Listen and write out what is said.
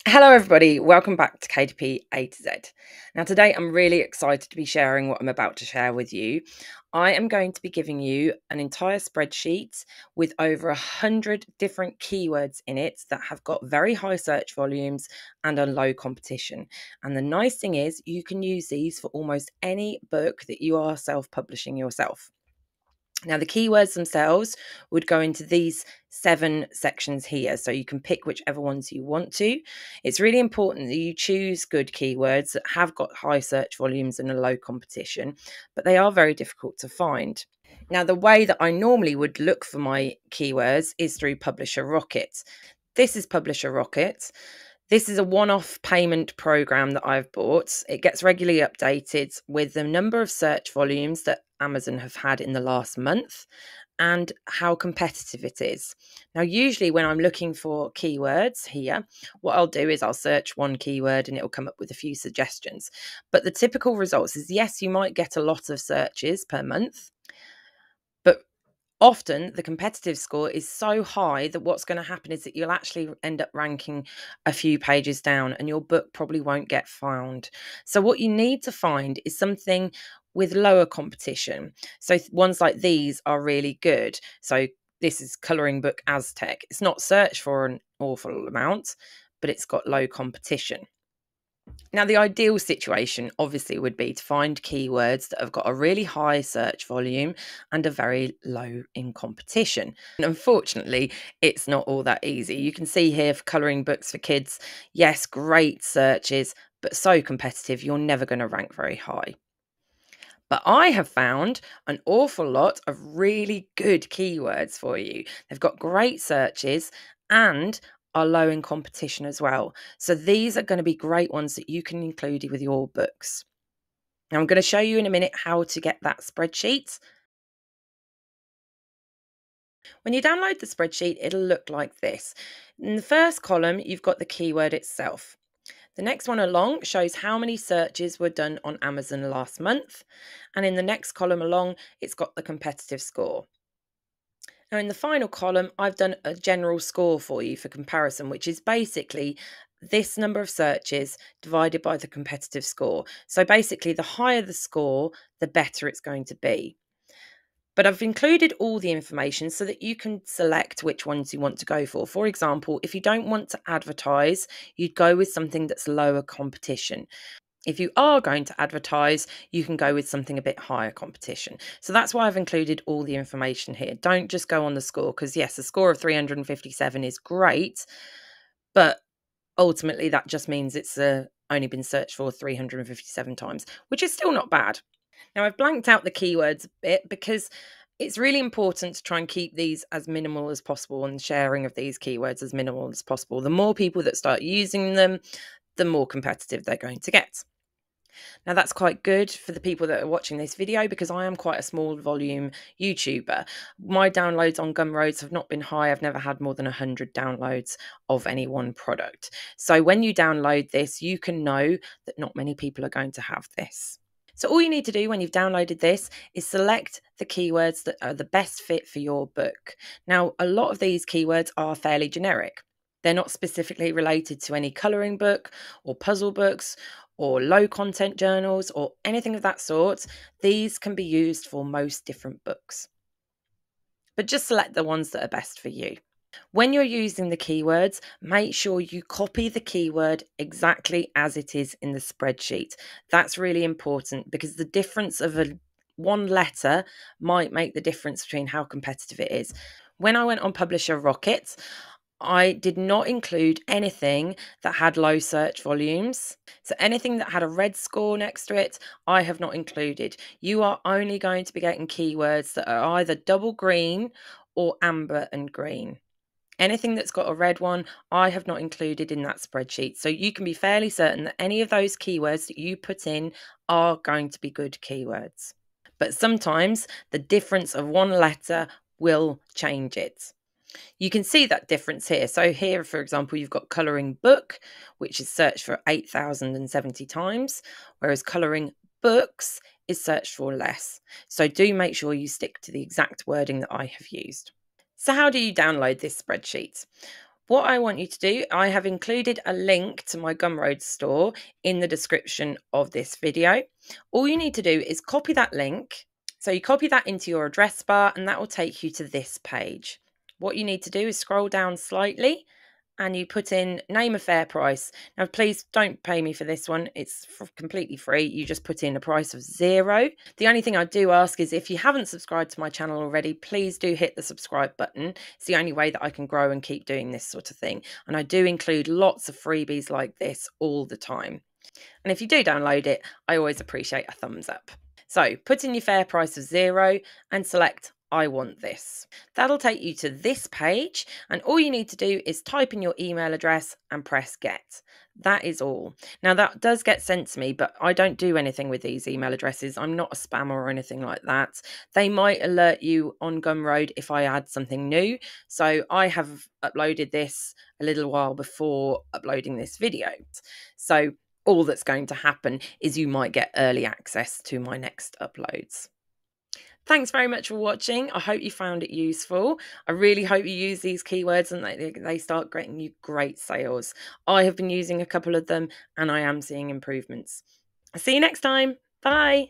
Hello, everybody. Welcome back to KDP A to Z. Now, today I'm really excited to be sharing what I'm about to share with you. I am going to be giving you an entire spreadsheet with over 100 different keywords in it that have got very high search volumes and a low competition. And the nice thing is, you can use these for almost any book that you are self-publishing yourself. Now, the keywords themselves would go into these 7 sections here, so you can pick whichever ones you want to. It's really important that you choose good keywords that have got high search volumes and a low competition, but they are very difficult to find. Now, the way that I normally would look for my keywords is through Publisher Rocket. This is Publisher Rocket. This is a one-off payment program that I've bought. It gets regularly updated with the number of search volumes that Amazon have had in the last month and how competitive it is. Now, usually when I'm looking for keywords here, what I'll do is I'll search one keyword and it'll come up with a few suggestions. But the typical results is, yes, you might get a lot of searches per month, but often the competitive score is so high that what's going to happen is that you'll actually end up ranking a few pages down and your book probably won't get found. So what you need to find is something with lower competition. So ones like these are really good. So this is Coloring Book Aztec. It's not searched for an awful amount, but it's got low competition. Now, the ideal situation obviously would be to find keywords that have got a really high search volume and are very low in competition. And unfortunately, it's not all that easy. You can see here for colouring books for kids, yes, great searches, but so competitive, you're never going to rank very high. But I have found an awful lot of really good keywords for you. They've got great searches and are low in competition as well. So these are going to be great ones that you can include with your books. Now, I'm going to show you in a minute how to get that spreadsheet. When you download the spreadsheet, it'll look like this. In the first column, you've got the keyword itself. The next one along shows how many searches were done on Amazon last month. And in the next column along, it's got the competitive score. Now, in the final column, I've done a general score for you for comparison, which is basically this number of searches divided by the competitive score. So basically, the higher the score, the better it's going to be. But I've included all the information so that you can select which ones you want to go for. For example, if you don't want to advertise, you'd go with something that's lower competition. If you are going to advertise, you can go with something a bit higher competition. So that's why I've included all the information here. Don't just go on the score, because yes, a score of 357 is great, but ultimately that just means it's only been searched for 357 times, which is still not bad. Now, I've blanked out the keywords a bit because it's really important to try and keep these as minimal as possible and sharing of these keywords as minimal as possible. The more people that start using them, the more competitive they're going to get. Now, that's quite good for the people that are watching this video because I am quite a small volume YouTuber. My downloads on Gumroads have not been high. I've never had more than 100 downloads of any one product. So when you download this, you can know that not many people are going to have this. So all you need to do when you've downloaded this is select the keywords that are the best fit for your book. Now, a lot of these keywords are fairly generic. They're not specifically related to any colouring book or puzzle books or low content journals or anything of that sort. These can be used for most different books. But just select the ones that are best for you. When you're using the keywords, make sure you copy the keyword exactly as it is in the spreadsheet. That's really important because the difference of one letter might make the difference between how competitive it is. When I went on Publisher Rocket, I did not include anything that had low search volumes. So anything that had a red score next to it, I have not included. You are only going to be getting keywords that are either double green or amber and green. Anything that's got a red one, I have not included in that spreadsheet. So you can be fairly certain that any of those keywords that you put in are going to be good keywords. But sometimes the difference of one letter will change it. You can see that difference here. So here, for example, you've got colouring book, which is searched for 8,070 times, whereas colouring books is searched for less. So do make sure you stick to the exact wording that I have used. So how do you download this spreadsheet? What I want you to do, I have included a link to my Gumroad store in the description of this video. All you need to do is copy that link. So you copy that into your address bar and that will take you to this page. What you need to do is scroll down slightly and you put in name a fair price. Now, please don't pay me for this one. It's completely free. You just put in a price of 0. The only thing I do ask is if you haven't subscribed to my channel already, please do hit the subscribe button. It's the only way that I can grow and keep doing this sort of thing. And I do include lots of freebies like this all the time. And if you do download it, I always appreciate a thumbs up. So put in your fair price of 0 and select I want this. That'll take you to this page and all you need to do is type in your email address and press get. That is all. Now that does get sent to me, but I don't do anything with these email addresses. I'm not a spammer or anything like that. They might alert you on Gumroad if I add something new. So I have uploaded this a little while before uploading this video. So all that's going to happen is you might get early access to my next uploads. Thanks very much for watching. I hope you found it useful. I really hope you use these keywords and they start getting you great sales. I have been using a couple of them and I am seeing improvements. I'll see you next time. Bye.